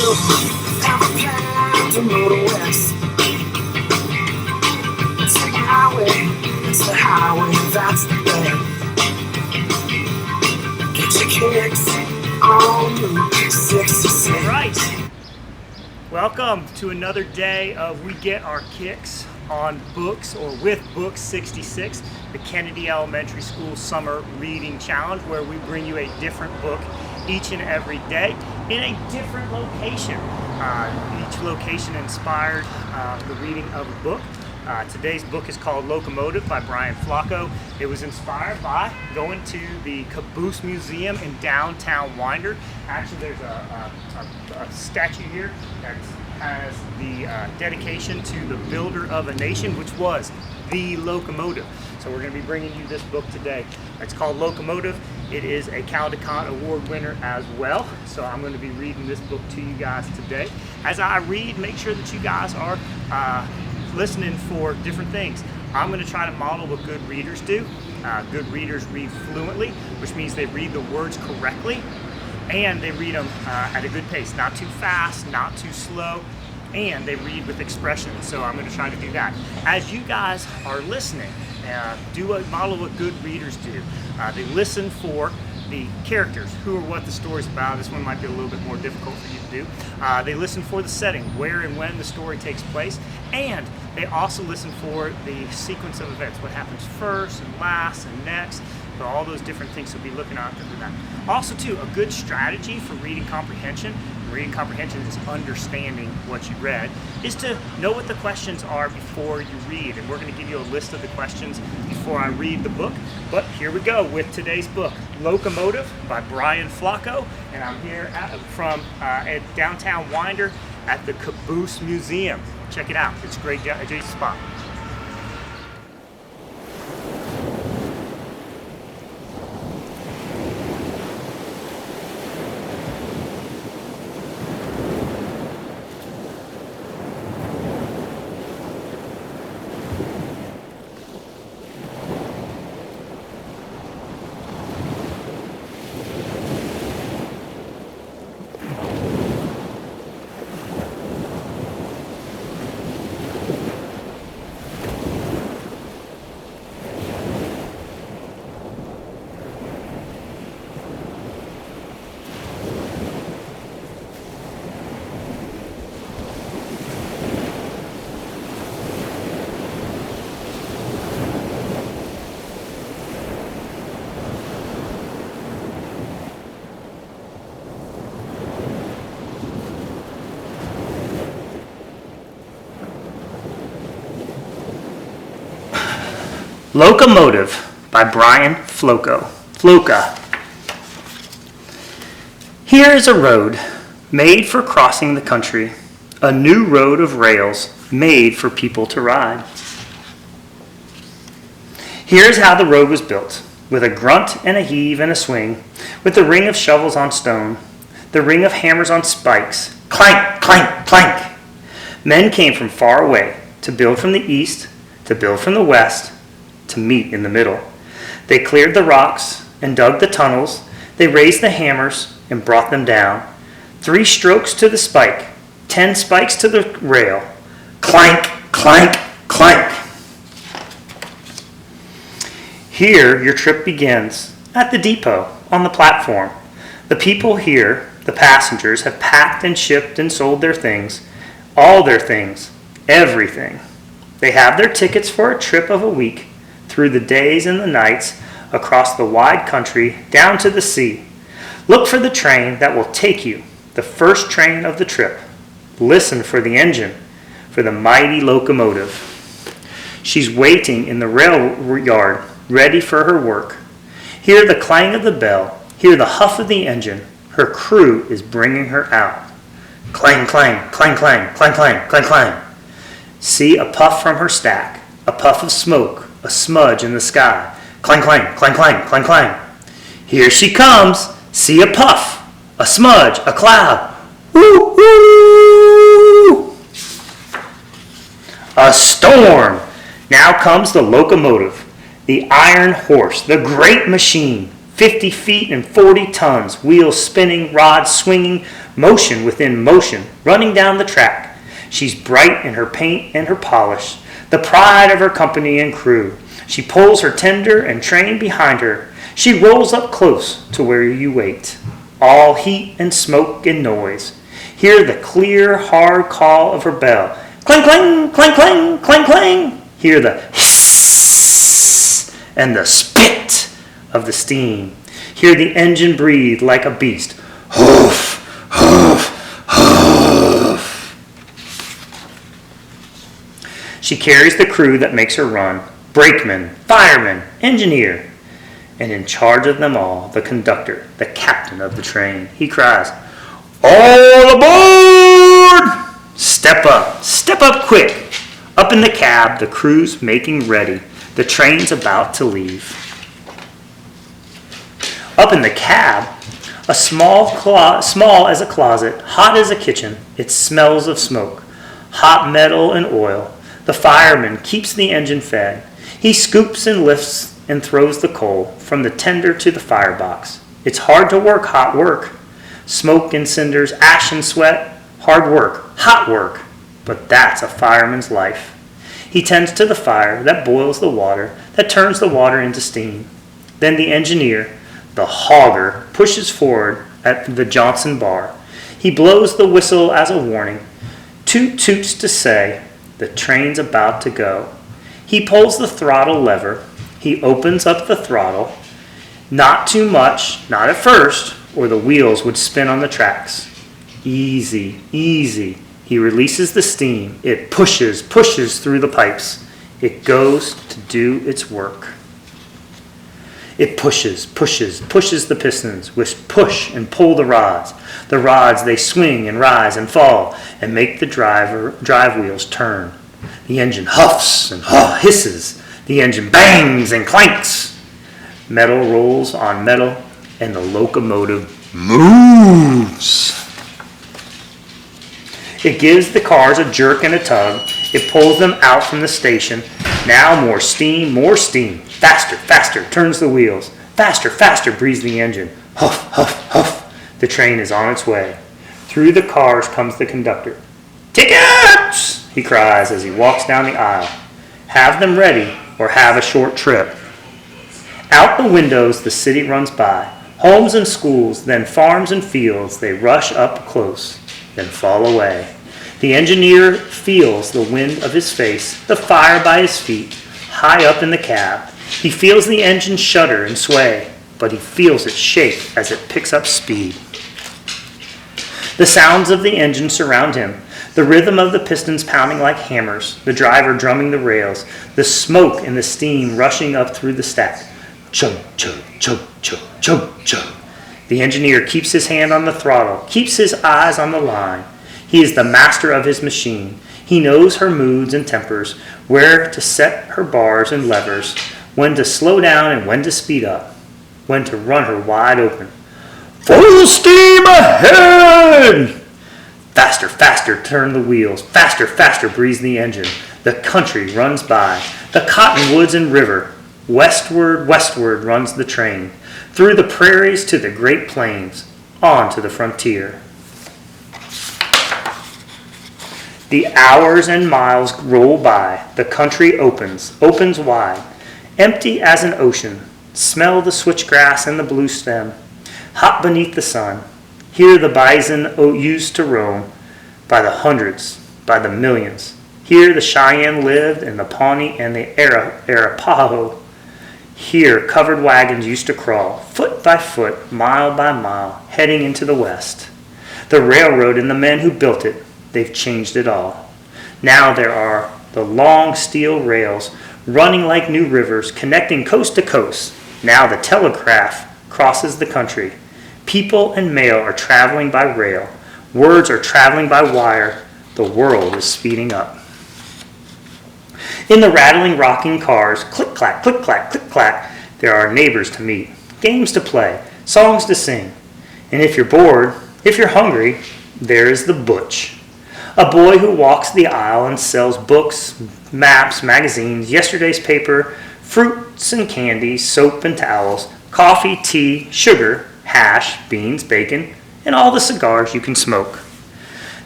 have a plan to go to west. It's the highway, it's the highway, that's the bed. Get your kicks on Route 66. All right. Welcome to another day of We Get Our Kicks on Books, or with Book 66, the Kennedy Elementary School Summer Reading Challenge, where we bring you a different book each and every day in a different location. Each location inspired the reading of a book. Today's book is called Locomotive by Brian Flocco. It was inspired by going to the Caboose Museum in downtown Winder. Actually, there's a statue here that has the dedication to the builder of a nation, which was the locomotive. So we're going to be bringing you this book today. It's called Locomotive. It is a Caldecott Award winner as well. So I'm going to be reading this book to you guys today. As I read, make sure that you guys are listening for different things. I'm going to try to model what good readers do. Good readers read fluently, which means they read the words correctly, and they read them at a good pace, not too fast, not too slow, and they read with expression. So I'm going to try to do that. As you guys are listening, model what good readers do. They listen for the characters, who or what the story's about. This one might be a little bit more difficult for you to do. They listen for the setting, where and when the story takes place, and they also listen for the sequence of events, what happens first and last and next. So all those different things will be looking out for that. Also, too, a good strategy for reading comprehension. Reading comprehension is understanding what you read, is to know what the questions are before you read. And we're going to give you a list of the questions before I read the book. But here we go with today's book, Locomotive by Brian Flocco. And I'm here at downtown Winder at the Caboose Museum. Check it out. It's a great spot. Locomotive by Brian Flocco. Here is a road made for crossing the country, a new road of rails made for people to ride. Here's how the road was built, with a grunt and a heave and a swing, with the ring of shovels on stone, the ring of hammers on spikes, clank, clank, clank. Men came from far away to build from the east, to build from the west, to meet in the middle. They cleared the rocks and dug the tunnels. They raised the hammers and brought them down. 3 strokes to the spike, 10 spikes to the rail. Clank, clank, clank. Here your trip begins, at the depot, on the platform. The people here, the passengers, have packed and shipped and sold their things, all their things, everything. They have their tickets for a trip of a week, through the days and the nights, across the wide country, down to the sea. Look for the train that will take you, the first train of the trip. Listen for the engine, for the mighty locomotive. She's waiting in the rail yard, ready for her work. Hear the clang of the bell, hear the huff of the engine. Her crew is bringing her out. Clang, clang, clang, clang, clang, clang, clang, clang. See a puff from her stack, a puff of smoke, a smudge in the sky. Clang, clang, clang, clang, clang, clang. Here she comes. See a puff, a smudge, a cloud. Woo, woo! A storm. Now comes the locomotive, the iron horse, the great machine, 50 feet and 40 tons, wheels spinning, rods swinging, motion within motion, running down the track. She's bright in her paint and her polish, the pride of her company and crew. She pulls her tender and train behind her. She rolls up close to where you wait. All heat and smoke and noise. Hear the clear, hard call of her bell. Clang, clang, clang, clang, clang, clang. Hear the hiss and the spit of the steam. Hear the engine breathe like a beast. Hoof, hoof, hoof. She carries the crew that makes her run. Brakeman, fireman, engineer. And in charge of them all, the conductor, the captain of the train. He cries, "All aboard! Step up quick." Up in the cab, the crew's making ready. The train's about to leave. Up in the cab, a small as a closet, hot as a kitchen, it smells of smoke, hot metal and oil. The fireman keeps the engine fed. He scoops and lifts and throws the coal from the tender to the firebox. It's hard to work hot work. Smoke and cinders, ash and sweat, hard work, hot work. But that's a fireman's life. He tends to the fire that boils the water, that turns the water into steam. Then the engineer, the hogger, pushes forward at the Johnson bar. He blows the whistle as a warning. Toot toots to say, the train's about to go. He pulls the throttle lever. He opens up the throttle. Not too much, not at first, or the wheels would spin on the tracks. Easy, easy. He releases the steam. It pushes through the pipes. It goes to do its work. It pushes the pistons, which push and pull the rods. The rods, they swing and rise and fall and make the drive wheels turn. The engine huffs and hisses. The engine bangs and clanks. Metal rolls on metal, and the locomotive moves. It gives the cars a jerk and a tug. It pulls them out from the station. Now more steam, more steam. Faster, faster, turns the wheels. Faster, faster, breathes the engine. Huff, huff, huff. The train is on its way. Through the cars comes the conductor. "Tickets!" he cries as he walks down the aisle. Have them ready or have a short trip. Out the windows the city runs by. Homes and schools, then farms and fields. They rush up close, then fall away. The engineer feels the wind of his face, the fire by his feet, high up in the cab. He feels the engine shudder and sway, but he feels it shake as it picks up speed. The sounds of the engine surround him, the rhythm of the pistons pounding like hammers, the driver drumming the rails, the smoke and the steam rushing up through the stack. Chug, chug, chug, chug, chug, chug. The engineer keeps his hand on the throttle, keeps his eyes on the line. He is the master of his machine. He knows her moods and tempers, where to set her bars and levers, when to slow down and when to speed up, when to run her wide open. Full steam ahead! Faster, faster turn the wheels. Faster, faster breathes the engine. The country runs by. The cottonwoods and river. Westward, westward runs the train. Through the prairies to the great plains. On to the frontier. The hours and miles roll by. The country opens wide. Empty as an ocean. Smell the switchgrass and the blue stem. Hot beneath the sun. Here the bison used to roam. By the hundreds, by the millions. Here the Cheyenne lived and the Pawnee and the Arapaho. Here covered wagons used to crawl, foot by foot, mile by mile, heading into the west. The railroad and the men who built it, they've changed it all. Now there are the long steel rails running like new rivers, connecting coast to coast. Now the telegraph crosses the country. People and mail are traveling by rail. Words are traveling by wire. The world is speeding up. In the rattling, rocking cars, click-clack, click-clack, click-clack, there are neighbors to meet, games to play, songs to sing. And if you're bored, if you're hungry, there is the butch. A boy who walks the aisle and sells books, maps, magazines, yesterday's paper, fruits and candy, soap and towels, coffee, tea, sugar, hash, beans, bacon, and all the cigars you can smoke.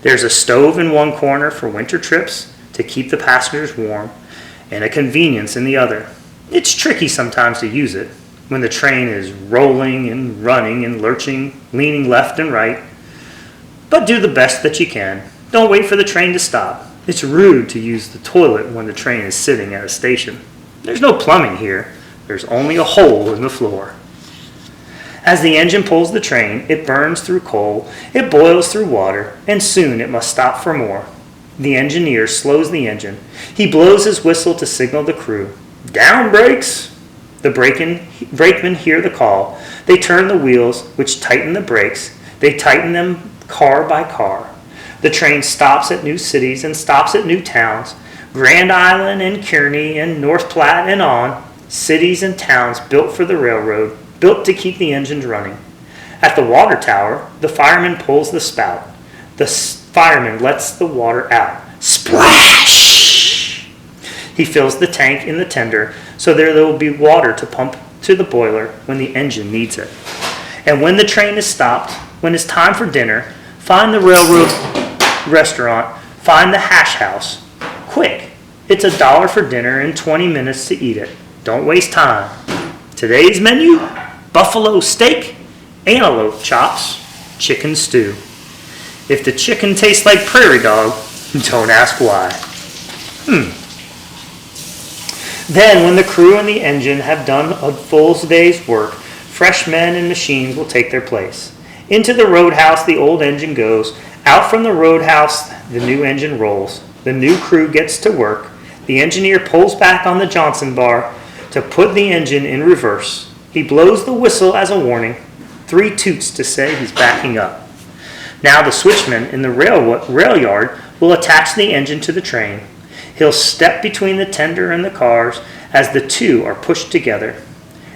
There's a stove in one corner for winter trips to keep the passengers warm, and a convenience in the other. It's tricky sometimes to use it when the train is rolling and running and lurching, leaning left and right. But do the best that you can. Don't wait for the train to stop. It's rude to use the toilet when the train is sitting at a station. There's no plumbing here. There's only a hole in the floor. As the engine pulls the train, it burns through coal, it boils through water, and soon it must stop for more. The engineer slows the engine. He blows his whistle to signal the crew. Down brakes! The brakemen hear the call. They turn the wheels, which tighten the brakes. They tighten them car by car. The train stops at new cities and stops at new towns. Grand Island and Kearney and North Platte and on. Cities and towns built for the railroad, built to keep the engines running. At the water tower, the fireman pulls the spout. The fireman lets the water out. Splash! He fills the tank in the tender so there will be water to pump to the boiler when the engine needs it. And when the train is stopped, when it's time for dinner, find the railroad restaurant, find the hash house. Quick! It's $1 for dinner and 20 minutes to eat it. Don't waste time. Today's menu: buffalo steak, antelope chops, chicken stew. If the chicken tastes like prairie dog, don't ask why. Then when the crew and the engine have done a full day's work, fresh men and machines will take their place. Into the roadhouse the old engine goes. Out from the roadhouse the new engine rolls. The new crew gets to work. The engineer pulls back on the Johnson bar to put the engine in reverse. He blows the whistle as a warning. 3 toots to say he's backing up. Now the switchman in the rail yard will attach the engine to the train. He'll step between the tender and the cars as the two are pushed together.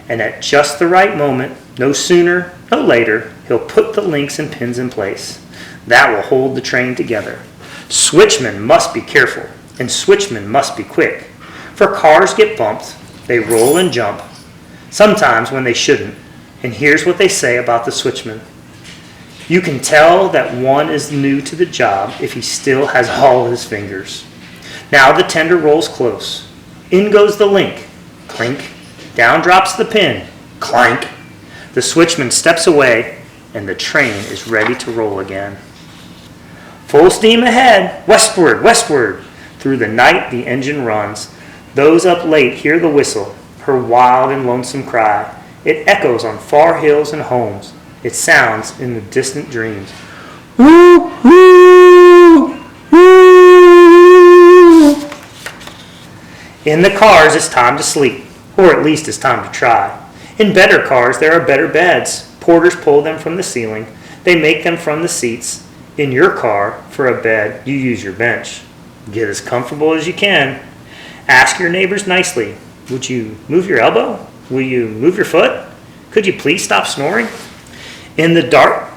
And at just the right moment, no sooner, no later, he'll put the links and pins in place. That will hold the train together. Switchmen must be careful, and switchmen must be quick. For cars get bumped, they roll and jump, sometimes when they shouldn't. And here's what they say about the switchman. You can tell that one is new to the job if he still has all his fingers. Now the tender rolls close. In goes the link. Clink. Down drops the pin. Clank. The switchman steps away, and the train is ready to roll again. Full steam ahead. Westward, westward. Through the night the engine runs. Those up late hear the whistle, her wild and lonesome cry. It echoes on far hills and homes. It sounds in the distant dreams. Woo, woo, woo. In the cars it's time to sleep, or at least it's time to try. In better cars there are better beds. Porters pull them from the ceiling. They make them from the seats. In your car, for a bed, you use your bench. Get as comfortable as you can. Ask your neighbors nicely. Would you move your elbow? Will you move your foot? Could you please stop snoring? In the dark,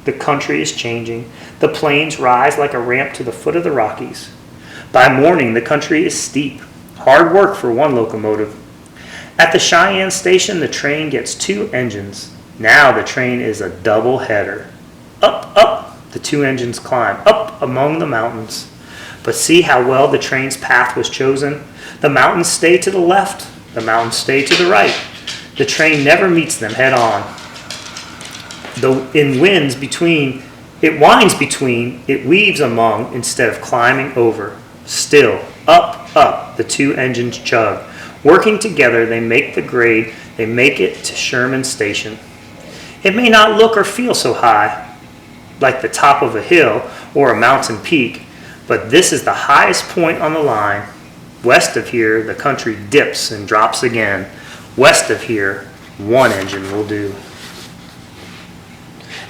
the country is changing. The plains rise like a ramp to the foot of the Rockies. By morning, the country is steep. Hard work for one locomotive. At the Cheyenne station, the train gets 2 engines. Now the train is a double header. Up, up, the 2 engines climb, up among the mountains. But see how well the train's path was chosen. The mountains stay to the left, the mountains stay to the right. The train never meets them head on. It winds between, it weaves among instead of climbing over. Still, up, up, the 2 engines chug. Working together, they make the grade, they make it to Sherman Station. It may not look or feel so high, like the top of a hill or a mountain peak, but this is the highest point on the line. West of here, the country dips and drops again. West of here, 1 engine will do.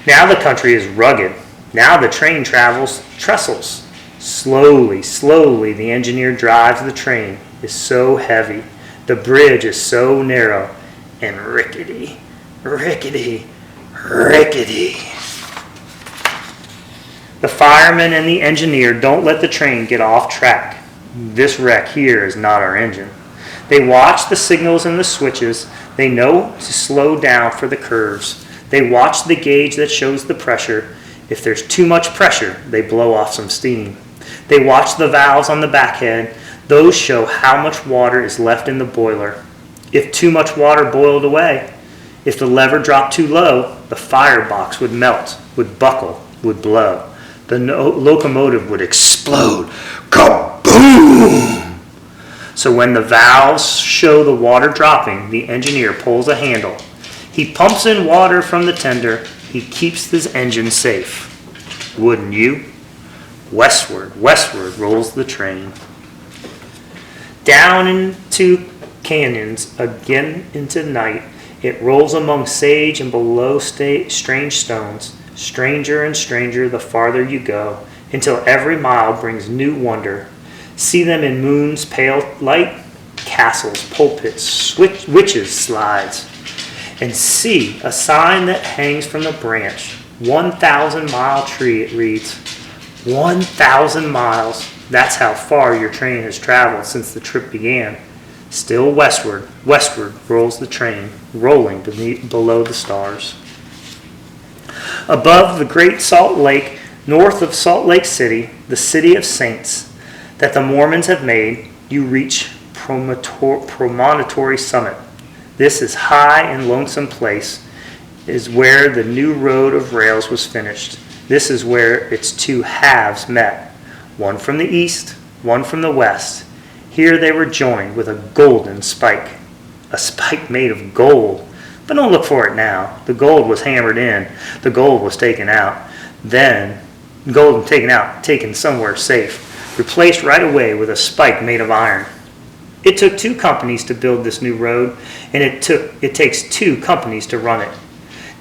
Now the country is rugged. Now the train travels trestles. Slowly, slowly, the engineer drives the train. It's so heavy. The bridge is so narrow and rickety, rickety, rickety. The fireman and the engineer don't let the train get off track. This wreck here is not our engine. They watch the signals and the switches. They know to slow down for the curves. They watch the gauge that shows the pressure. If there's too much pressure, they blow off some steam. They watch the valves on the backhead. Those show how much water is left in the boiler. If too much water boiled away, if the lever dropped too low, the firebox would melt, would buckle, would blow. The locomotive would explode. Kaboom! So when the valves show the water dropping, the engineer pulls a handle. He pumps in water from the tender. He keeps his engine safe. Wouldn't you? Westward, westward rolls the train. Down into canyons, again into night. It rolls among sage and below strange stones. Stranger and stranger the farther you go, until every mile brings new wonder. See them in moon's pale light, castles, pulpits, witches' slides. And see a sign that hangs from the branch. 1,000-mile tree, it reads. 1,000 miles. That's how far your train has traveled since the trip began. Still westward, westward rolls the train, rolling below the stars. Above the Great Salt Lake, north of Salt Lake City, the city of saints that the Mormons have made, you reach Promontory Summit. This is high and lonesome place, is where the new road of rails was finished. This is where its two halves met, one from the east, one from the west. Here they were joined with a golden spike, a spike made of gold. But don't look for it now. The gold was hammered in. The gold was taken out. Then, gold taken out, taken somewhere safe, replaced right away with a spike made of iron. It took two companies to build this new road, and it takes two companies to run it.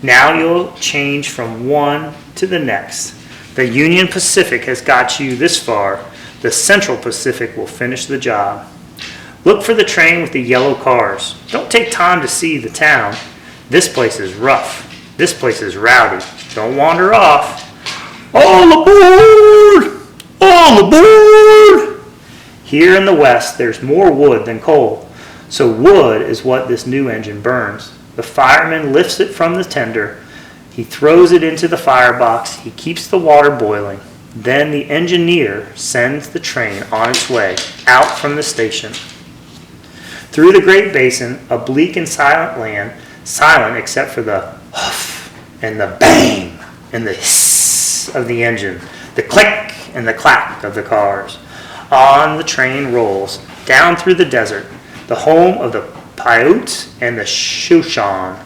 Now you'll change from one to the next. The Union Pacific has got you this far. The Central Pacific will finish the job. Look for the train with the yellow cars. Don't take time to see the town. This place is rough. This place is rowdy. Don't wander off. All aboard! All aboard! Here in the west, there's more wood than coal. So wood is what this new engine burns. The fireman lifts it from the tender. He throws it into the firebox. He keeps the water boiling. Then the engineer sends the train on its way out from the station. Through the Great Basin, a bleak and silent land, silent except for the huff and the bang and the hiss of the engine, the click and the clack of the cars. On the train rolls, down through the desert, the home of the Paiute and the Shoshan,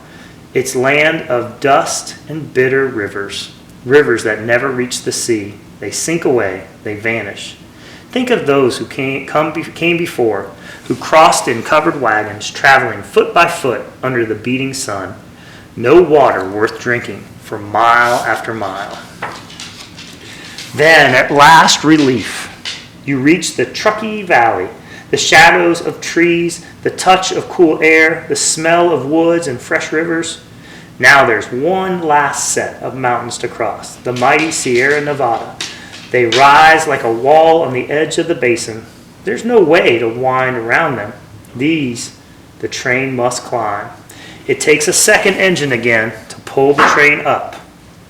its land of dust and bitter rivers, rivers that never reach the sea. They sink away, they vanish. Think of those who came before, who crossed in covered wagons, traveling foot by foot under the beating sun. No water worth drinking for mile after mile. Then, at last, relief. You reach the Truckee Valley, the shadows of trees, the touch of cool air, the smell of woods and fresh rivers. Now there's one last set of mountains to cross, the mighty Sierra Nevada. They rise like a wall on the edge of the basin. There's no way to wind around them. These, the train must climb. It takes a second engine again to pull the train up,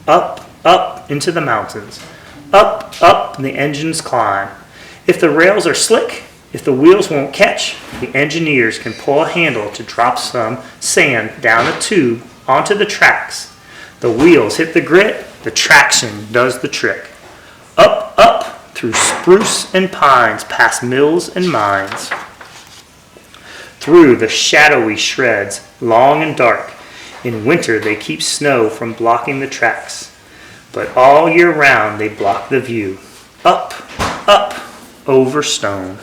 up, up into the mountains. Up, up, the engines climb. If the rails are slick, if the wheels won't catch, the engineers can pull a handle to drop some sand down a tube onto the tracks. The wheels hit the grit, the traction does the trick. Up, up, through spruce and pines, past mills and mines. Through the shadowy shreds, long and dark. In winter they keep snow from blocking the tracks. But all year round they block the view. Up, up, over stone.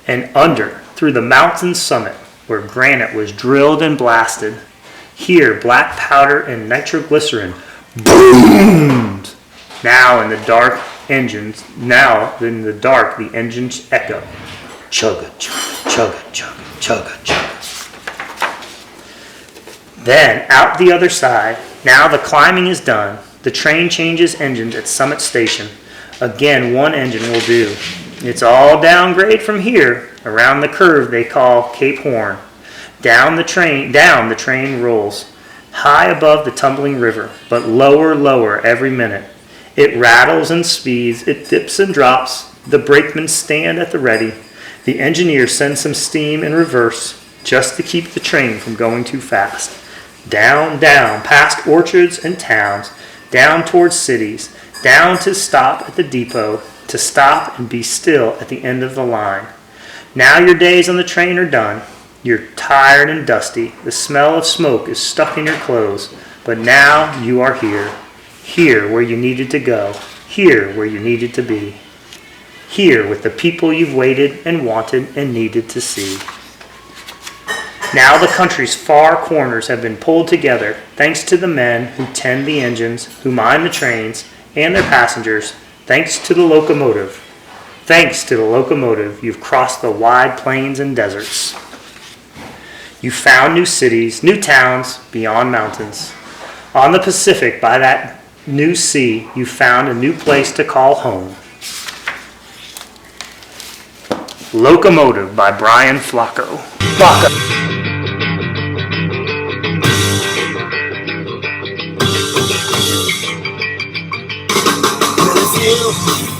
And under, through the mountain summit, where granite was drilled and blasted. Here black powder and nitroglycerin boomed. Now in the dark the engines echo. Chugga, chugga, chugga, chugga, chugga, chugga. Then out the other side, now the climbing is done. The train changes engines at Summit Station. Again, one engine will do. It's all downgrade from here. Around the curve they call Cape Horn. Down the train rolls, high above the tumbling river, but lower, lower every minute. It rattles and speeds, it dips and drops. The brakemen stand at the ready. The engineer sends some steam in reverse just to keep the train from going too fast. Down, down, past orchards and towns, down towards cities, down to stop at the depot, to stop and be still at the end of the line. Now your days on the train are done. You're tired and dusty. The smell of smoke is stuck in your clothes. But now you are here. Here where you needed to go. Here where you needed to be. Here with the people you've waited and wanted and needed to see. Now the country's far corners have been pulled together thanks to the men who tend the engines, who mind the trains and their passengers, thanks to the locomotive. Thanks to the locomotive, you've crossed the wide plains and deserts. You found new cities, new towns beyond mountains. On the Pacific, by that new sea, you found a new place to call home. Locomotive by Brian Flacco. With you,